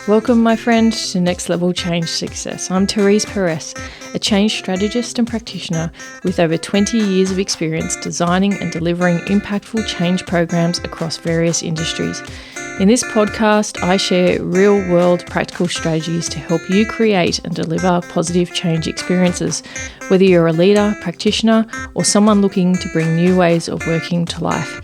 Welcome, my friend, to Next Level Change Success. I'm Therese, a change strategist and practitioner with over 20 years of experience designing and delivering impactful change programs across various industries. In this podcast, I share real-world practical strategies to help you create and deliver positive change experiences, whether you're a leader, practitioner, or someone looking to bring new ways of working to life.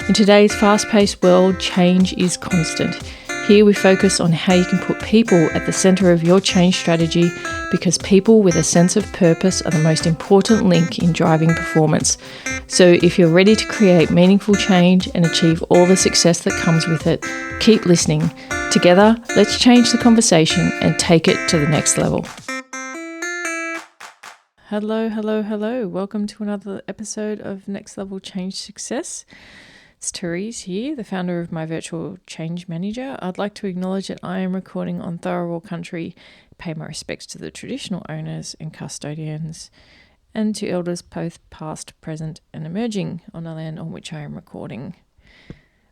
In today's fast-paced world, change is constant. Here we focus on how you can put people at the centre of your change strategy, because people with a sense of purpose are the most important link in driving performance. So if you're ready to create meaningful change and achieve all the success that comes with it, keep listening. Together, let's change the conversation and take it to the next level. Hello. Welcome to another episode of Next Level Change Success. It's Therese here, the founder of my virtual change manager. I'd like to acknowledge that I am recording on Tharawal country, pay my respects to the traditional owners and custodians, and to elders both past, present and emerging on the land on which I am recording.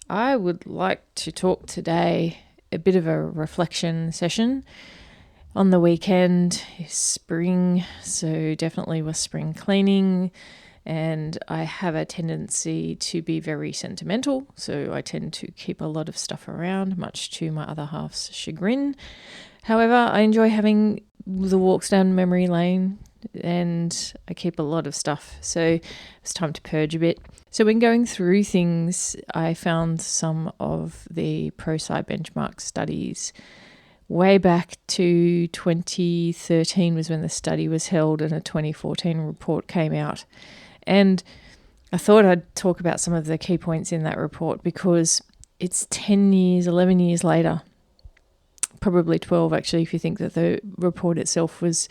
I would like to talk today a bit of a reflection session. On the weekend is spring, so definitely was spring cleaning. And I have a tendency to be very sentimental, so I tend to keep a lot of stuff around, much to my other half's chagrin. However, I enjoy having the walks down memory lane, and I keep a lot of stuff, so it's time to purge a bit. So when going through things, I found some of the Prosci Benchmark studies. Way back to 2013 was when the study was held, and a 2014 report came out. And I thought I'd talk about some of the key points in that report, because it's 10 years, 11 years later, probably 12 actually, if you think that the report itself was,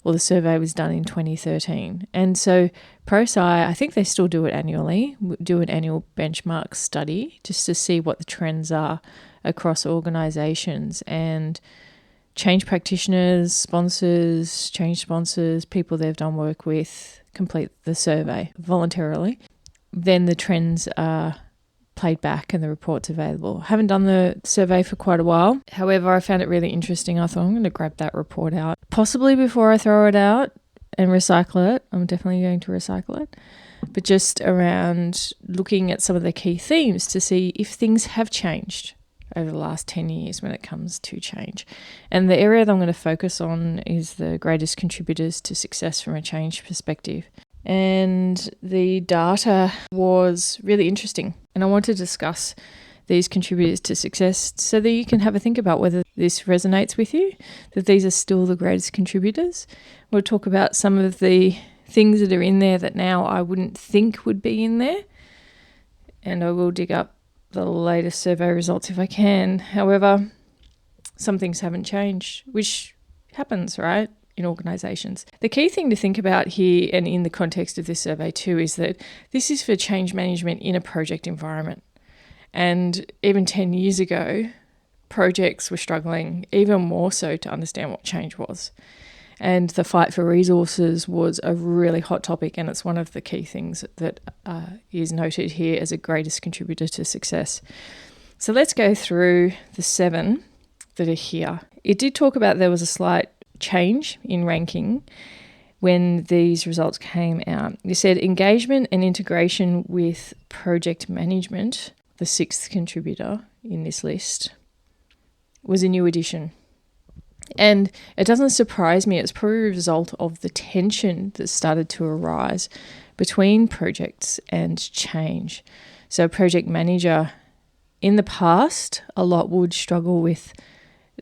or the survey was done in 2013. And so Prosci, I think they still do it annually, do an annual benchmark study just to see what the trends are across organisations, and change practitioners, sponsors, change sponsors, people they've done work with, complete the survey voluntarily. Then the trends are played back and the report's available. I haven't done the survey for quite a while. However, I found it really interesting. I thought I'm going to grab that report out, possibly before I throw it out and recycle it. I'm definitely going to recycle it. But just around looking at some of the key themes to see if things have changed over the last 10 years when it comes to change. And the area that I'm going to focus on is the greatest contributors to success from a change perspective. And the data was really interesting. And I want to discuss these contributors to success so that you can have a think about whether this resonates with you, that these are still the greatest contributors. We'll talk about some of the things that are in there that now I wouldn't think would be in there. And I will dig up the latest survey results if I can. However, some things haven't changed, which happens, right, in organisations. The key thing to think about here, and in the context of this survey too, is that this is for change management in a project environment. And even 10 years ago, projects were struggling even more so to understand what change was. And the fight for resources was a really hot topic, and it's one of the key things that is noted here as a greatest contributor to success. So let's go through the 7 that are here. It did talk about there was a slight change in ranking when these results came out. It said engagement and integration with project management, the 6th contributor in this list, was a new addition. And it doesn't surprise me. It's probably a result of the tension that started to arise between projects and change. So a project manager in the past, a lot would struggle with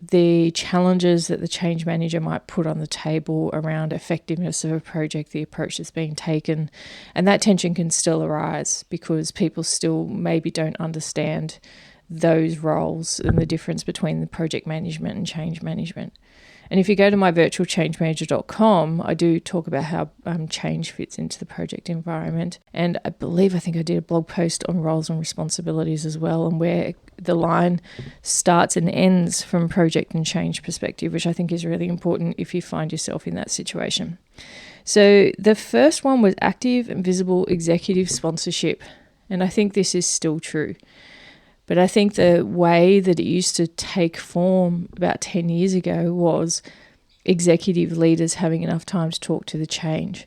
the challenges that the change manager might put on the table around effectiveness of a project, the approach that's being taken. And that tension can still arise because people still maybe don't understand those roles and the difference between the project management and change management. And if you go to my virtualchangemanager.com, I do talk about how change fits into the project environment. And I think I did a blog post on roles and responsibilities as well, and where the line starts and ends from project and change perspective, which I think is really important if you find yourself in that situation. So the first one was active and visible executive sponsorship. And I think this is still true. But I think the way that it used to take form about 10 years ago was executive leaders having enough time to talk to the change.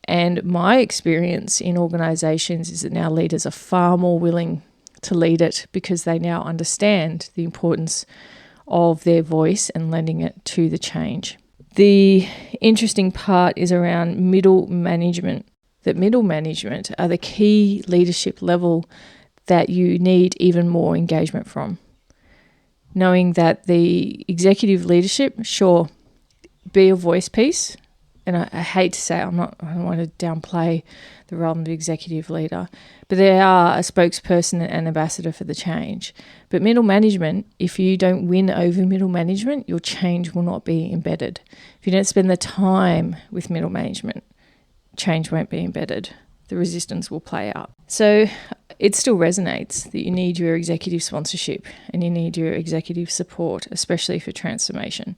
And my experience in organisations is that now leaders are far more willing to lead it because they now understand the importance of their voice and lending it to the change. The interesting part is around middle management. That middle management are the key leadership level that you need even more engagement from. Knowing that the executive leadership, sure, be a voice piece. And I hate to say I don't want to downplay the role of the executive leader, but they are a spokesperson and ambassador for the change. But middle management, if you don't win over middle management, your change will not be embedded. If you don't spend the time with middle management, change won't be embedded. The resistance will play out. So it still resonates that you need your executive sponsorship and you need your executive support, especially for transformation.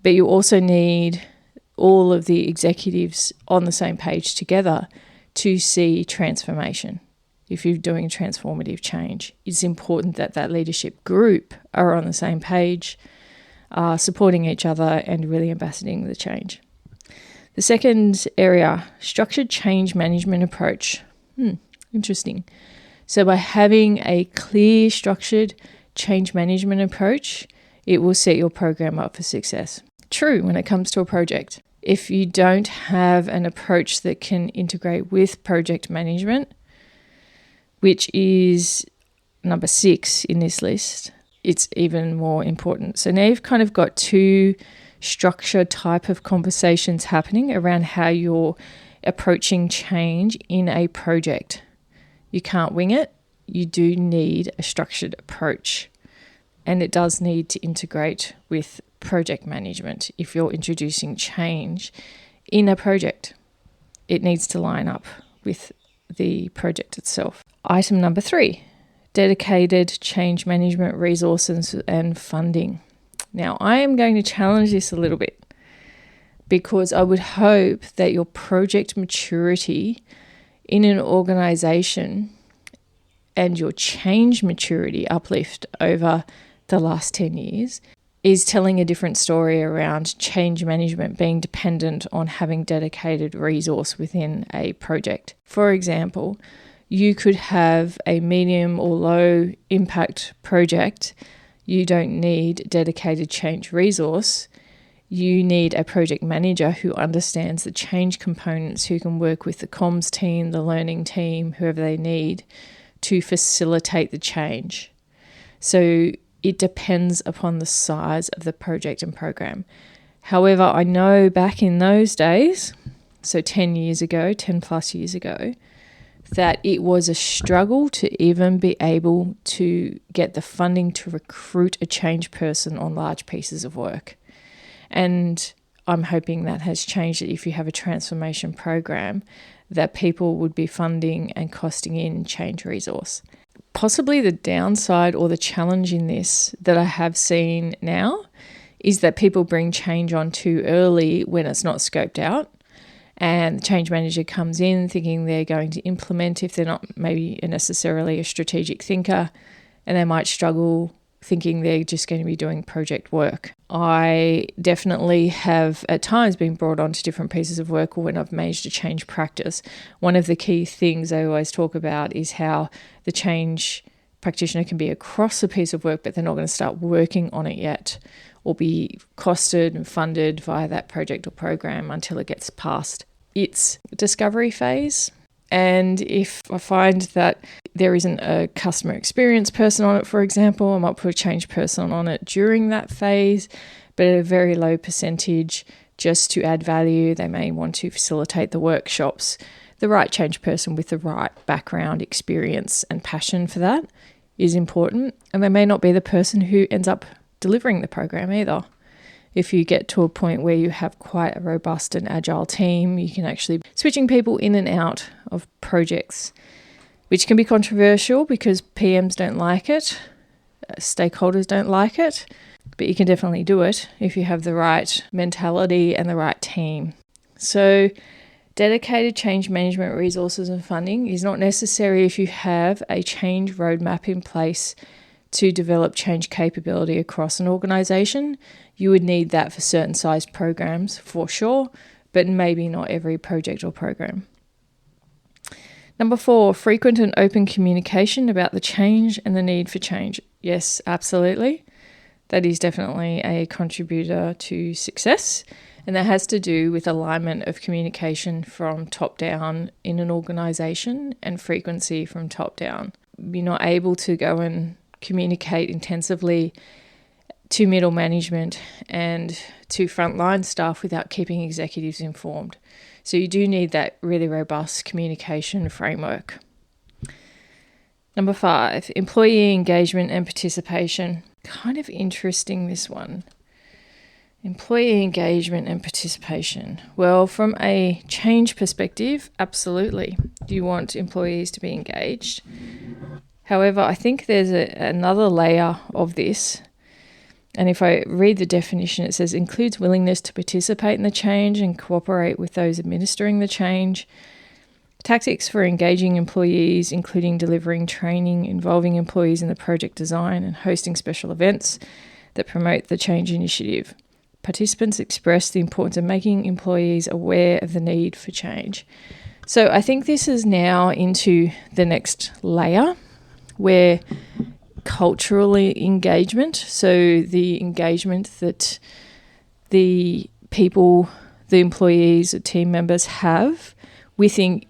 But you also need all of the executives on the same page together to see transformation. If you're doing transformative change, it's important that that leadership group are on the same page, supporting each other and really ambassadoring the change. The second area, structured change management approach. Interesting. So by having a clear, structured change management approach, it will set your program up for success. True when it comes to a project. If you don't have an approach that can integrate with project management, which is number 6 in this list, it's even more important. So now you've kind of got two structure type of conversations happening around how you're approaching change in a project. You can't wing it. You do need a structured approach. And it does need to integrate with project management. If you're introducing change in a project, it needs to line up with the project itself. Item number 3, dedicated change management resources and funding. Now, I am going to challenge this a little bit because I would hope that your project maturity in an organization and your change maturity uplift over the last 10 years is telling a different story around change management being dependent on having dedicated resource within a project. For example, you could have a medium or low impact project. You don't need dedicated change resource. You need a project manager who understands the change components, who can work with the comms team, the learning team, whoever they need to facilitate the change. So it depends upon the size of the project and program. However, I know back in those days, so 10 plus years ago, that it was a struggle to even be able to get the funding to recruit a change person on large pieces of work. And I'm hoping that has changed, that if you have a transformation program, that people would be funding and costing in change resource. Possibly the downside or the challenge in this that I have seen now is that people bring change on too early when it's not scoped out. And the change manager comes in thinking they're going to implement if they're not maybe necessarily a strategic thinker, and they might struggle thinking they're just going to be doing project work. I definitely have at times been brought on to different pieces of work, or when I've managed to change practice. One of the key things I always talk about is how the change practitioner can be across a piece of work, but they're not going to start working on it yet, or be costed and funded via that project or program until it gets past its discovery phase. And if I find that there isn't a customer experience person on it, for example, I might put a change person on it during that phase, but at a very low percentage just to add value. They may want to facilitate the workshops. The right change person with the right background, experience and passion for that is important. And they may not be the person who ends up delivering the program either. If you get to a point where you have quite a robust and agile team, you can actually be switching people in and out of projects, which can be controversial because PMs don't like it, stakeholders don't like it, but you can definitely do it if you have the right mentality and the right team. So Dedicated change management resources and funding is not necessary if you have a change roadmap in place to develop change capability across an organisation. You would need that for certain sized programs for sure, but maybe not every project or program. Number 4, frequent and open communication about the change and the need for change. Yes, absolutely. That is definitely a contributor to success. And that has to do with alignment of communication from top down in an organisation and frequency from top down. You're not able to go and communicate intensively to middle management and to frontline staff without keeping executives informed. So you do need that really robust communication framework. Number 5, employee engagement and participation. Kind of interesting, this one. Employee engagement and participation. Well, from a change perspective, absolutely. You want employees to be engaged. However, I think there's another layer of this. And if I read the definition, it says includes willingness to participate in the change and cooperate with those administering the change. Tactics for engaging employees, including delivering training, involving employees in the project design and hosting special events that promote the change initiative. Participants express the importance of making employees aware of the need for change. So I think this is now into the next layer where culturally engagement, so the engagement that the people, the employees, the team members have within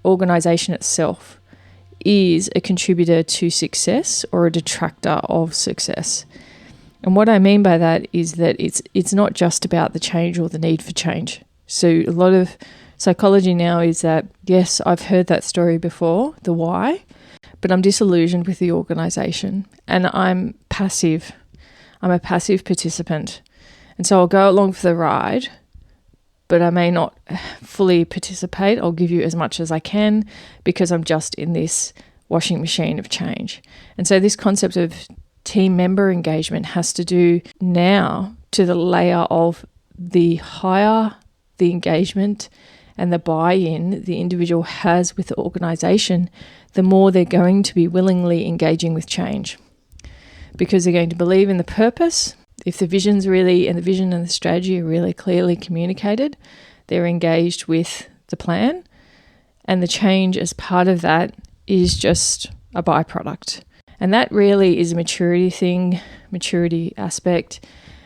organisation itself is a contributor to success or a detractor of success. And what I mean by that is that it's not just about the change or the need for change. So a lot of psychology now is that, yes, I've heard that story before, the why, but I'm disillusioned with the organisation and I'm passive. I'm a passive participant. And so I'll go along for the ride, but I may not fully participate. I'll give you as much as I can because I'm just in this washing machine of change. And so this concept of team member engagement has to do now to the layer of the higher the engagement and the buy-in the individual has with the organisation, the more they're going to be willingly engaging with change. Because they're going to believe in the purpose. If the vision and the strategy are really clearly communicated, they're engaged with the plan, and the change as part of that is just a byproduct. And that really is a maturity aspect.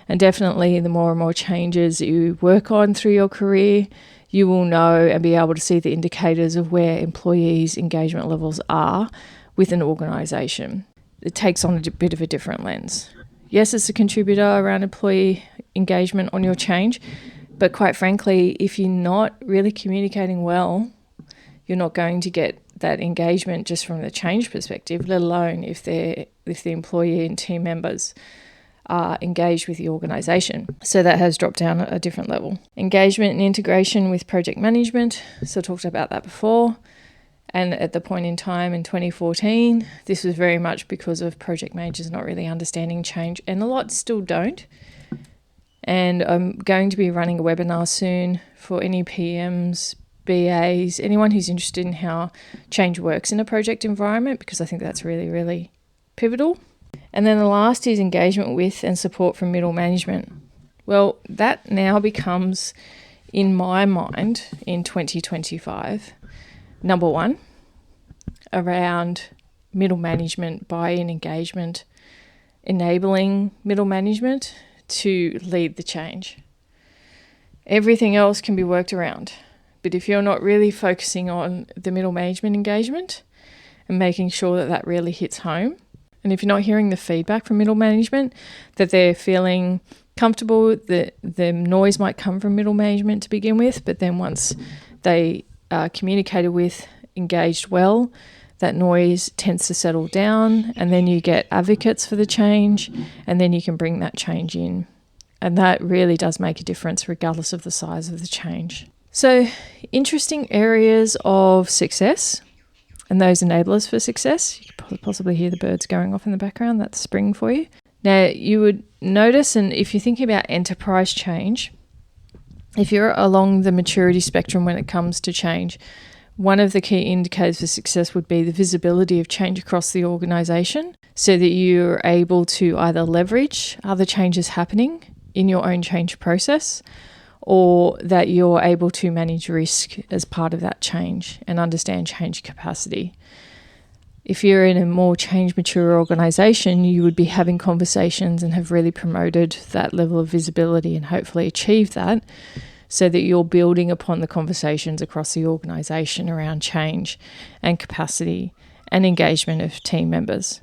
And definitely the more and more changes you work on through your career, you will know and be able to see the indicators of where employees' engagement levels are with an organisation. It takes on a bit of a different lens. Yes, it's a contributor around employee engagement on your change, but quite frankly, if you're not really communicating well, you're not going to get that engagement just from the change perspective, let alone if the employee and team members are engaged with the organisation. So that has dropped down a different level. Engagement and integration with project management. So I talked about that before. And at the point in time in 2014, this was very much because of project managers not really understanding change, and a lot still don't. And I'm going to be running a webinar soon for any PMs, BAs, anyone who's interested in how change works in a project environment, because I think that's really, really pivotal. And then the last is engagement with and support from middle management. Well, that now becomes, in my mind, in 2025, number one, around middle management, buy-in engagement, enabling middle management to lead the change. Everything else can be worked around. But if you're not really focusing on the middle management engagement and making sure that that really hits home, and if you're not hearing the feedback from middle management, that they're feeling comfortable, that the noise might come from middle management to begin with, but then once they are communicated with, engaged well, that noise tends to settle down, and then you get advocates for the change, and then you can bring that change in. And that really does make a difference regardless of the size of the change. So, interesting areas of success and those enablers for success. You could possibly hear the birds going off in the background. That's spring for you. Now, you would notice, and if you're thinking about enterprise change, if you're along the maturity spectrum when it comes to change, one of the key indicators for success would be the visibility of change across the organisation, so that you're able to either leverage other changes happening in your own change process, or that you're able to manage risk as part of that change and understand change capacity. If you're in a more change mature organisation, you would be having conversations and have really promoted that level of visibility and hopefully achieved that, so that you're building upon the conversations across the organisation around change and capacity and engagement of team members.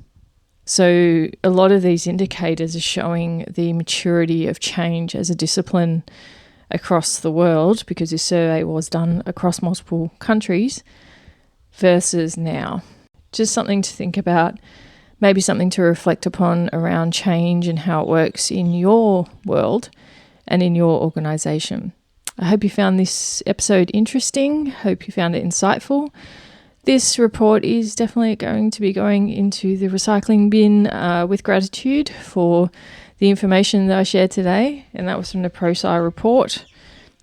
So a lot of these indicators are showing the maturity of change as a discipline across the world, because this survey was done across multiple countries, versus now. Just something to think about, maybe something to reflect upon around change and how it works in your world and in your organisation. I hope you found this episode interesting. Hope you found it insightful. This report is definitely going to be going into the recycling bin with gratitude for the information that I shared today, and that was from the Prosci report.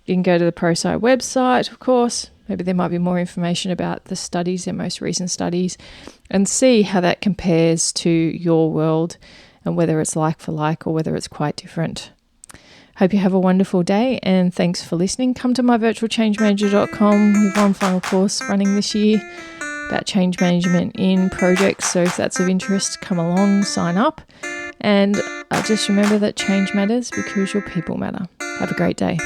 You can go to the Prosci website, of course. Maybe there might be more information about the studies, their most recent studies, and see how that compares to your world and whether it's like for like or whether it's quite different. Hope you have a wonderful day, and thanks for listening. Come to myvirtualchangemanager.com. We have one final course running this year about change management in projects. So if that's of interest, come along, sign up. And just remember that change matters because your people matter. Have a great day.